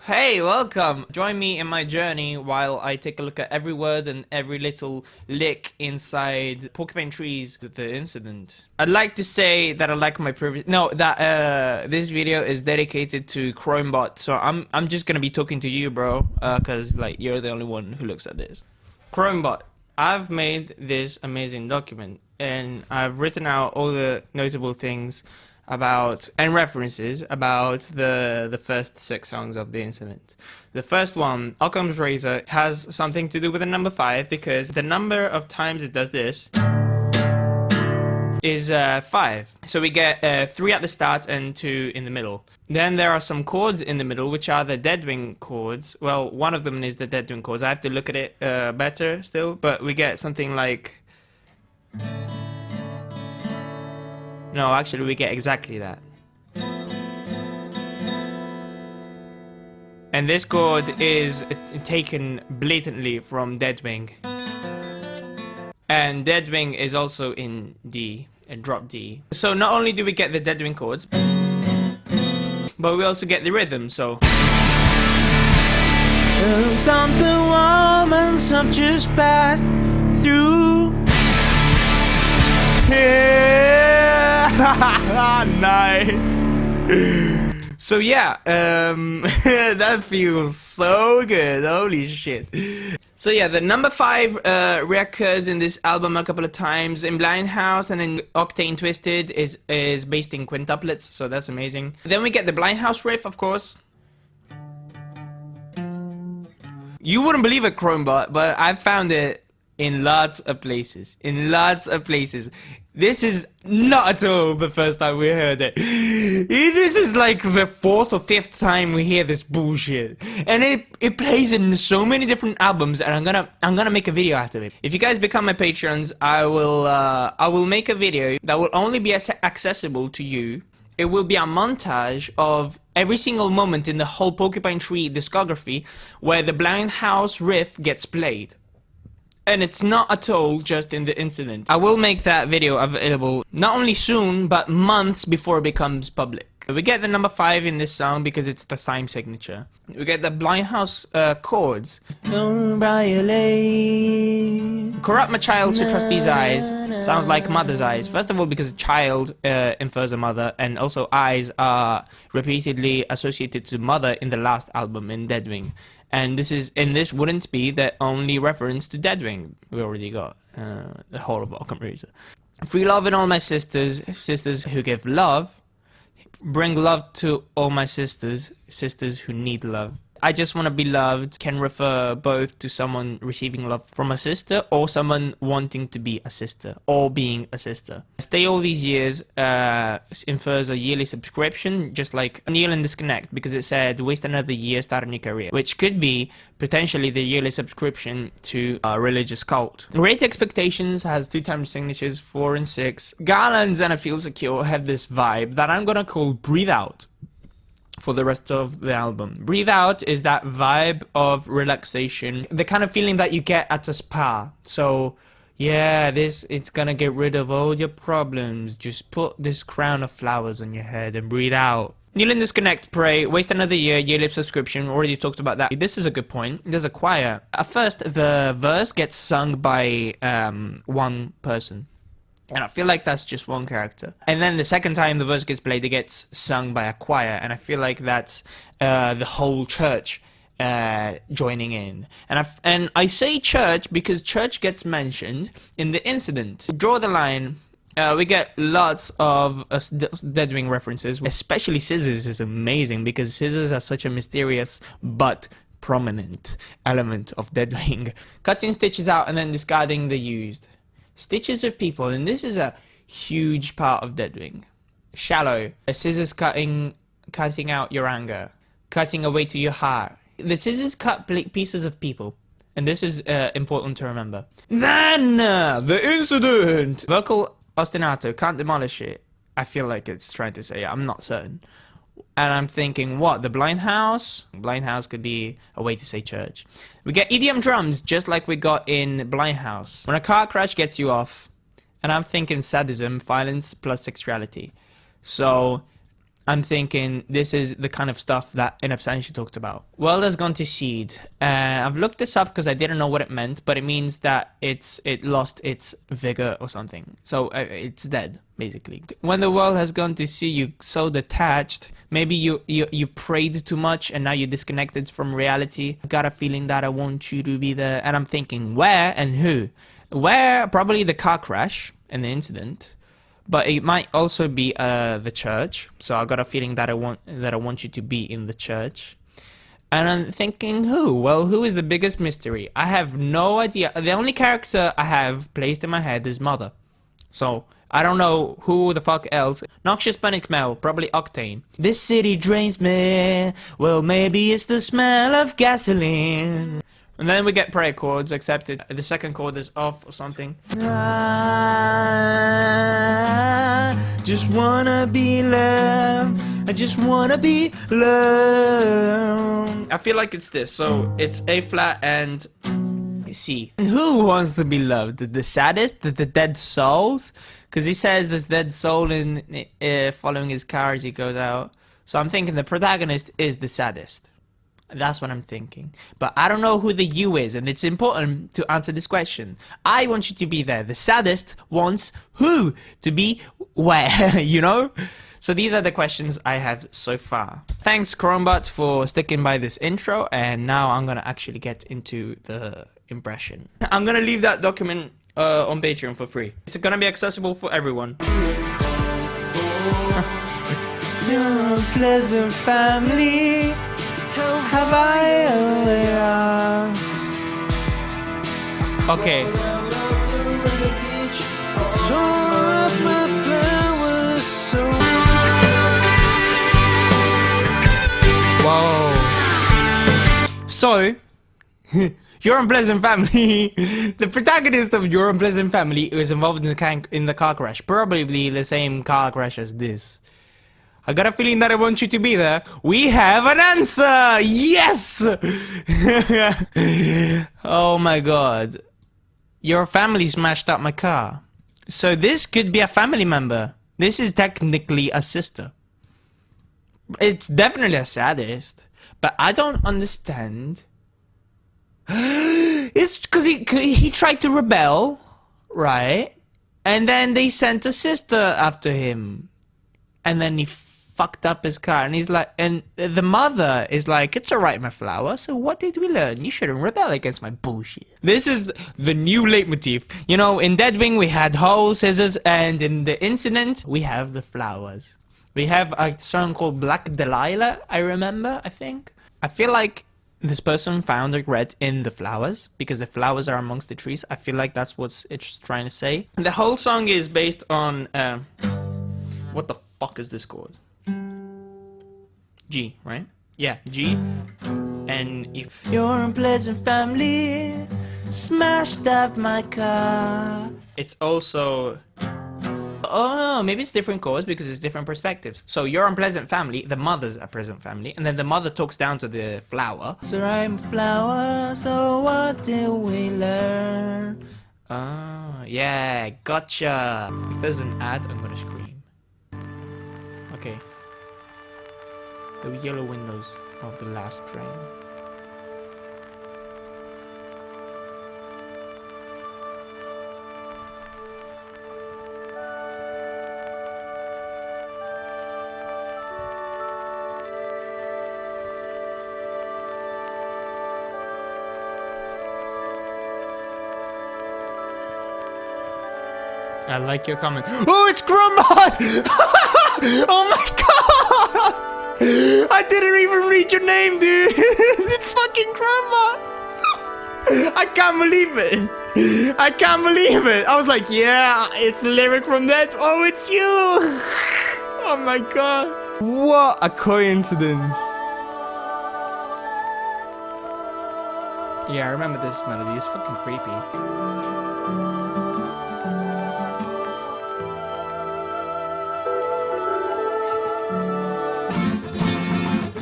Hey, welcome! Join me in my journey while I take a look at every word and every little lick inside Porcupine Trees, the incident. I'd like to say that I like my previous... No, that this video is dedicated to Chromebot, so I'm just gonna be talking to you, bro, cause like you're the only one who looks at this. Chromebot, I've made this amazing document, and I've written out all the notable things about and references about the first 6 songs of the incident. The first one, Occam's Razor, has something to do with the number 5 because the number of times it does this is 5. So we get 3 at the start and 2 in the middle. Then there are some chords in the middle which are the Deadwing chords. Well, one of them is the Deadwing chords. I have to look at it better still, but we get something like... No, actually we get exactly that. And this chord is taken blatantly from Deadwing. And Deadwing is also in D, and drop D. So not only do we get the Deadwing chords, but we also get the rhythm, so... Something moments have just passed through. Nice. So yeah, that feels so good. Holy shit. So yeah, the number 5 reoccurs in this album a couple of times. In Blind House and in Octane Twisted is based in quintuplets, so that's amazing. Then we get the Blind House riff, of course. You wouldn't believe it, Chromebot, but I found it in lots of places. This is not at all the first time we heard it. This is like the 4th or 5th time we hear this bullshit. And it plays in so many different albums, and I'm gonna make a video out of it. If you guys become my patrons, I will make a video that will only be accessible to you. It will be a montage of every single moment in the whole Porcupine Tree discography where the Blind House riff gets played. And it's not at all just in the incident. I will make that video available not only soon, but months before it becomes public. We get the number 5 in this song because it's the time signature. We get the Blind House chords. Corrupt my child to trust these eyes. Sounds like mother's eyes. First of all, because a child infers a mother, and also eyes are repeatedly associated to mother in the last album, in Deadwing. And this wouldn't be the only reference to Deadwing. We already got the whole of Occam's Razor. Free love in all my sisters who give love. Bring love to all my sisters who need love. I just want to be loved can refer both to someone receiving love from a sister or someone wanting to be a sister or being a sister. Stay all these years infers a yearly subscription, just like Kneel and Disconnect, because it said waste another year, start a new career, which could be potentially the yearly subscription to a religious cult. Great Expectations has 2 time signatures, 4 and 6. Garlands and I Feel Secure have this vibe that I'm gonna call Breathe Out for the rest of the album. Breathe Out is that vibe of relaxation, the kind of feeling that you get at a spa. So yeah, it's gonna get rid of all your problems. Just put this crown of flowers on your head and breathe out. Kneel and Disconnect, Pray, Waste Another Year, yearly subscription. Already talked about that. This is a good point. There's a choir. At first, the verse gets sung by one person. And I feel like that's just one character. And then the second time the verse gets played, it gets sung by a choir. And I feel like that's the whole church joining in. And I say church because church gets mentioned in the incident. Draw the line. We get lots of Deadwing references, especially Scissors is amazing because Scissors are such a mysterious but prominent element of Deadwing. Cutting stitches out and then discarding the used. Stitches of people, and this is a huge part of Deadwing. Shallow. Scissors cutting out your anger. Cutting away to your heart. The scissors cut pieces of people. And this is important to remember. Then, the incident! Vocal ostinato, can't demolish it. I feel like it's trying to say, I'm not certain. And I'm thinking, what, the Blind House? Blind House could be a way to say church. We get EDM drums, just like we got in Blind House. When a car crash gets you off, and I'm thinking sadism, violence plus sexuality. So I'm thinking this is the kind of stuff that in absentia talked about. World has gone to seed. I've looked this up because I didn't know what it meant, but it means that it lost its vigor or something. So it's dead, basically. When the world has gone to seed, you so detached. Maybe you prayed too much and now you're disconnected from reality. I got a feeling that I want you to be there. And I'm thinking, where and who? Where? Probably the car crash and the incident. But it might also be the church. So I got a feeling that I want you to be in the church. And I'm thinking who? Well, who is the biggest mystery? I have no idea. The only character I have placed in my head is Mother. So I don't know who the fuck else. Noxious panic smell, probably Octane. This city drains me. Well, maybe it's the smell of gasoline. And then we get prayer chords accepted. The second chord is off or something. I just wanna be loved. I just wanna be loved. I feel like it's this. So it's A flat and C. And who wants to be loved? The saddest? The dead souls? Because he says this dead soul in following his car as he goes out. So I'm thinking the protagonist is the saddest. That's what I'm thinking. But I don't know who the you is, and it's important to answer this question. I want you to be there. The saddest wants who to be where, you know? So these are the questions I have so far. Thanks, Chromebot, for sticking by this intro, and now I'm gonna actually get into the impression. I'm gonna leave that document on Patreon for free. It's gonna be accessible for everyone. You're a pleasant family. Have I ever? Okay. Whoa. So, Your Unpleasant Family. The protagonist of Your Unpleasant Family is involved in the car crash. Probably the same car crash as this. I got a feeling that I want you to be there. We have an answer! Yes! Oh my god. Your family smashed up my car. So this could be a family member. This is technically a sister. It's definitely a sadist. But I don't understand. It's because he tried to rebel, right? And then they sent a sister after him. And then he fucked up his car, and he's like, and the mother is like, it's alright, my flower, so what did we learn? You shouldn't rebel against my bullshit. This is the new leitmotif. You know, in Deadwing we had Hole, Scissors, and in the incident we have the flowers. We have a song called Black Delilah, I remember, I think. I feel like this person found regret in the flowers, because the flowers are amongst the trees. I feel like that's what it's trying to say. And the whole song is based on, what the fuck is this chord? G, right? Yeah, G. And if Your Unpleasant Family smashed up my car. It's also, oh, maybe it's different chords because it's different perspectives. So Your Unpleasant Family, the mother's a pleasant family, and then the mother talks down to the flower. So I'm a flower, so what did we learn? Oh, yeah, gotcha. If there's an ad, I'm gonna scream. Okay. The yellow windows of the last train. I like your comment. Oh, it's Chromebot! Oh my god! I didn't even read your name, dude! It's fucking Chromebot! I can't believe it! I can't believe it! I was like, yeah, it's the lyric from that. Oh, it's you! Oh my god. What a coincidence. Yeah, I remember this melody. It's fucking creepy.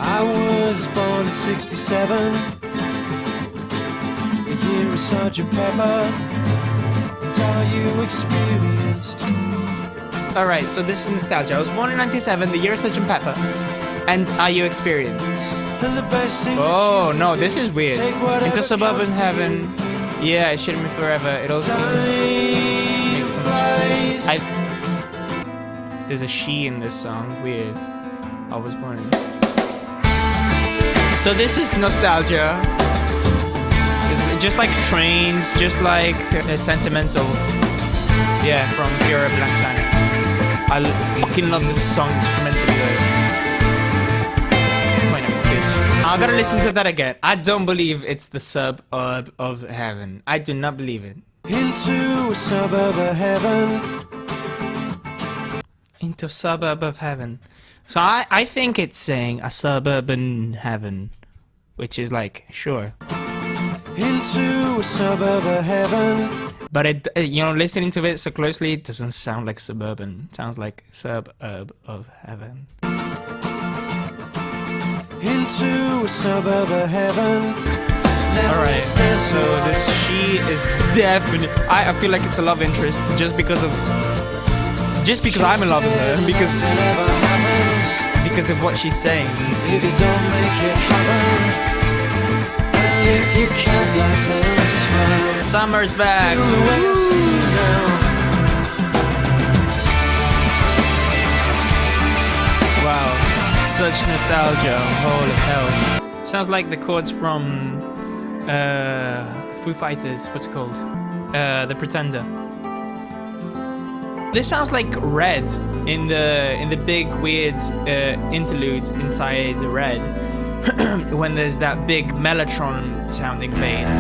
I was born in '67, the year of Sergeant Pepper, and all you experienced. Alright, so this is nostalgia. I was born in 97, the year of Sgt. Pepper. And are you experienced? Oh, no, this is weird. Into suburban heaven. Yeah, it shouldn't be forever. It all seems... makes so much... There's a she in this song. Weird. I was born in... So this is nostalgia. It's just like trains, just like sentimental. Yeah, from Pure Blank Planet. I fucking love this song instrumentally though. I gotta listen to that again. I don't believe it's the suburb of heaven. I do not believe it. Into a suburb of heaven. Into suburb of heaven. So I think it's saying a suburban heaven, which is like, sure. Into a suburb of heaven. But it, you know, listening to it so closely, it doesn't sound like suburban. It sounds like suburb of heaven. Into a suburb of heaven. Alright, so this she is definitely... I feel like it's a love interest just because of... Just because I'm in love with her, because of what she's saying. If you don't make it happen, and if you can't laugh and smile, Summer's back. Wow, such nostalgia. Holy hell. Sounds like the chords from Foo Fighters. What's it called? The Pretender. This sounds like Red in the big weird interlude inside Red when there's that big mellotron sounding bass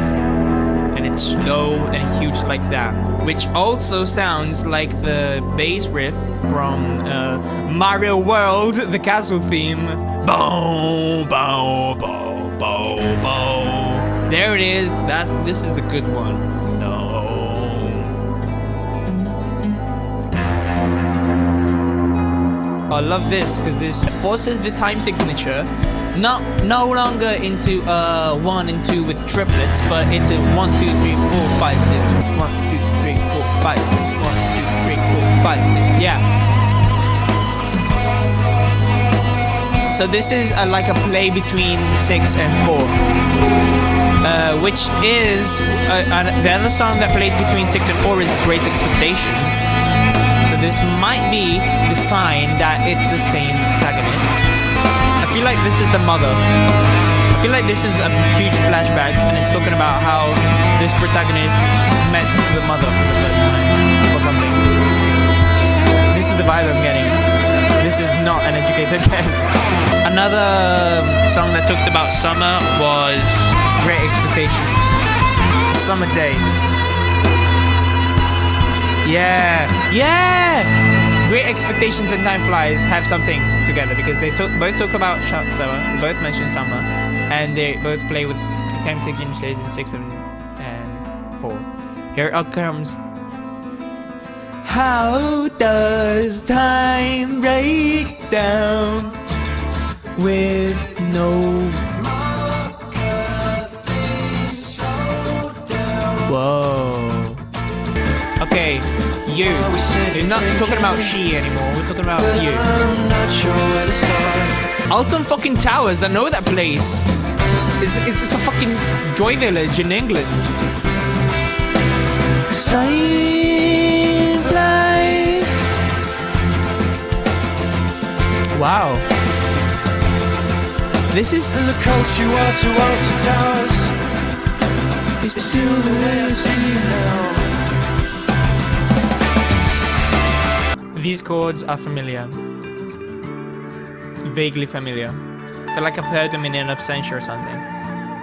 and it's slow and huge like that, which also sounds like the bass riff from Mario World, the castle theme. Boom, boom, boom, boom, boom. There it is. This is the good one. I love this because this forces the time signature no longer into 1 and 2 with triplets, but it's a 1, 2, 3, 4, 5, 6. 1, 2, 3, 4, 5, 6. 1, 2, 3, 4, 5, 6. Yeah. So this is like a play between 6 and 4, which is the other song that played between 6 and 4 is Great Expectations. This might be the sign that it's the same protagonist. I feel like this is the mother. I feel like this is a huge flashback and it's talking about how this protagonist met the mother for the first time or something. This is the vibe I'm getting. This is not an educated guess. Another song that talked about summer was Great Expectations. Summer Day. Yeah, yeah! Great Expectations and Time Flies have something together because they both talk about summer, they both mention summer, and they both play with time signatures in 6 and 4. Here it comes. How does time break down with no... Whoa. Okay, you. We're not talking about she anymore, we're talking about you. Alton fucking Towers, I know that place. It's a fucking joy village in England. Time flies. Wow. This is the coach you are to Alton Towers. It's still the way I see you now. These chords are familiar. Vaguely familiar. I feel like I've heard them in an absentia or something.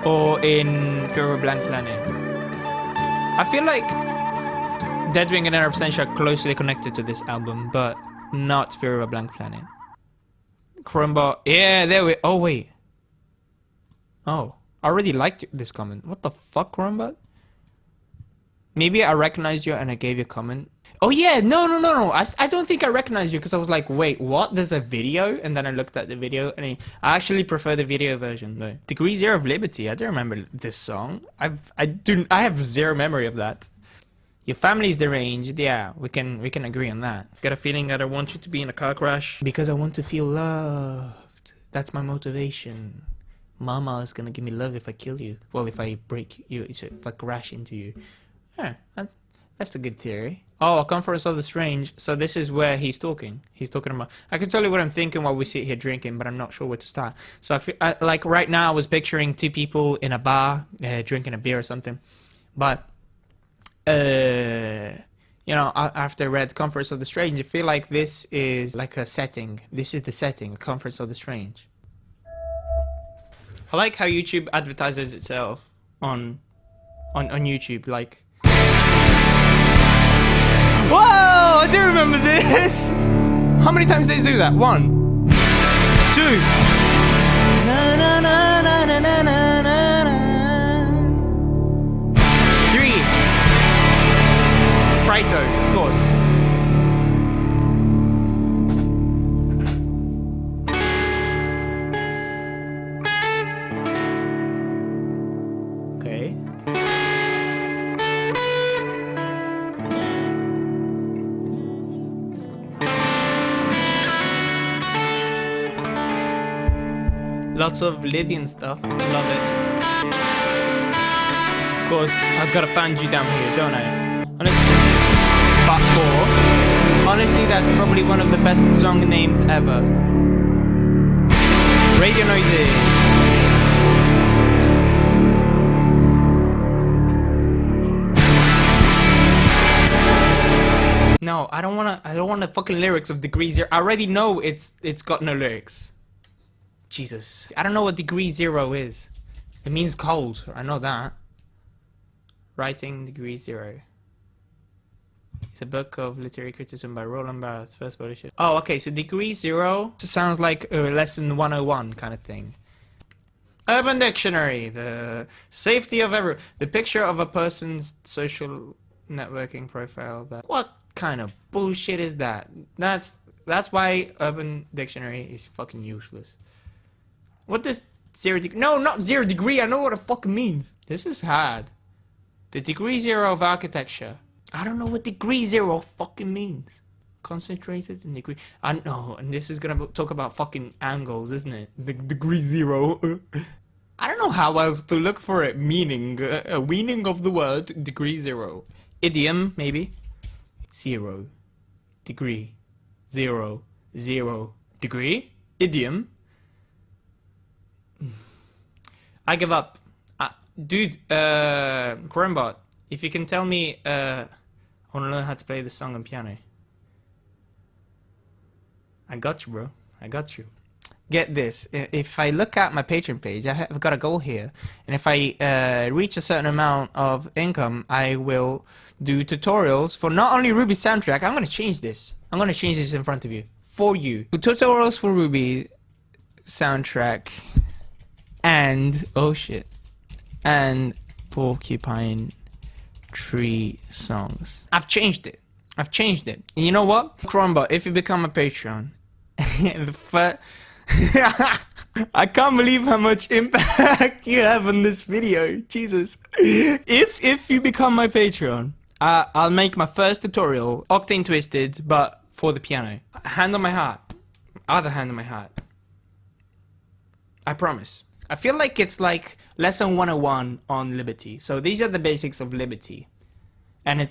Or in Pure Blank Planet. I feel like Deadwing and Absentia are closely connected to this album, but not Pure Blank Planet. Chromebot. Yeah, there we... Oh, wait. Oh. I already liked this comment. What the fuck, Chromebot? Maybe I recognized you and I gave you a comment. Oh yeah, no. I don't think I recognized you because I was like, wait, what? There's a video? And then I looked at the video and I actually prefer the video version though. Degree Zero of Liberty. I don't remember this song. I have zero memory of that. Your family's deranged. Yeah, we can agree on that. Got a feeling that I want you to be in a car crash because I want to feel loved. That's my motivation. Mama is gonna give me love if I kill you. Well, if I break you, if I crash into you. Yeah, that's a good theory. Oh, a conference of the strange. So this is where he's talking. He's talking about... I can tell you what I'm thinking while we sit here drinking, but I'm not sure where to start. So like right now, I was picturing two people in a bar drinking a beer or something. But, you know, after I read Conference of the Strange, I feel like this is like a setting. This is the setting, a Conference of the Strange. I like how YouTube advertises itself on YouTube, like... Whoa! I do remember this! How many times did they do that? 1, 2. Na, na, na, na, na, na, na, na. 3. Trito, of course. Okay. Lots of Lydian stuff. Love it. Of course, I've got to find you down here, don't I? Honestly, Part 4. Honestly, that's probably one of the best song names ever. Radio noises. No, I don't want the fucking lyrics of Degree Zero. I already know it's got no lyrics. Jesus. I don't know what Degree Zero is. It means cold. I know that. Writing Degree Zero. It's a book of literary criticism by Roland Barthes, first published. Oh, okay, so Degree Zero sounds like a lesson 101 kind of thing. Urban Dictionary, the safety of the picture of a person's social networking profile. What kind of bullshit is that? That's why Urban Dictionary is fucking useless. What does 0 degree? No, not 0 degree. I know what it fucking means. This is hard. The Degree Zero of architecture. I don't know what Degree Zero fucking means. Concentrated in degree. I know, and this is gonna talk about fucking angles, isn't it? The Degree Zero. I don't know how else to look for it. Meaning, a meaning of the word Degree Zero. Idiom, maybe. 0 degree. 0 degree. Idiom. I give up. Dude, Chromebot, if you can tell me, I want to learn how to play this song on piano. I got you, bro. I got you. Get this. If I look at my Patreon page, I've got a goal here. And if I reach a certain amount of income, I will do tutorials for not only Ruby soundtrack. I'm going to change this. I'm going to change this in front of you. For you. Tutorials for Ruby soundtrack. And, oh shit, and Porcupine Tree songs. I've changed it. And you know what? Chromebot, if you become a Patreon, I can't believe how much impact you have on this video. Jesus. If you become my Patreon, I'll make my first tutorial, Octane Twisted, but for the piano. Hand on my heart. Other hand on my heart. I promise. I feel like it's like lesson 101 on liberty. So these are the basics of liberty. And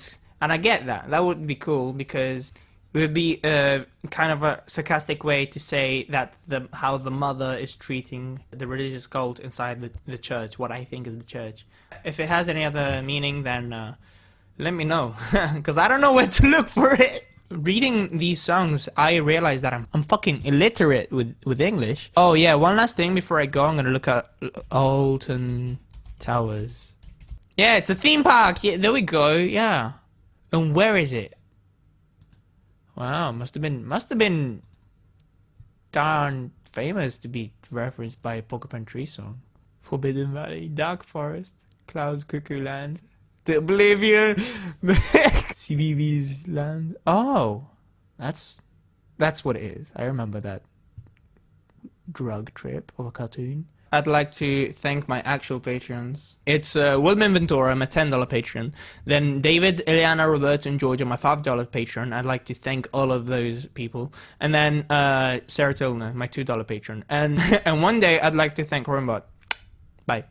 I get that. That would be cool because it would be kind of a sarcastic way to say that how the mother is treating the religious cult inside the church, what I think is the church. If it has any other meaning, then let me know. Because I don't know where to look for it. Reading these songs, I realized that I'm fucking illiterate with English. Oh yeah, one last thing before I go, I'm gonna look at Alton Towers. Yeah, it's a theme park. Yeah, there we go. Yeah, and where is it? Wow, must have been darn famous to be referenced by a Porcupine Tree song. Forbidden Valley, Dark Forest, Cloud Cuckoo Land. The Oblivion, CBB's land. Oh, that's what it is. I remember that drug trip of a cartoon. I'd like to thank my actual patrons. It's Wilmer Ventura, my $10 patron. Then David, Ileana, Roberto, and Giorgia, my $5 patron. I'd like to thank all of those people. And then Sarah Tilner, my $2 patron. And and one day I'd like to thank Chromebot. Bye.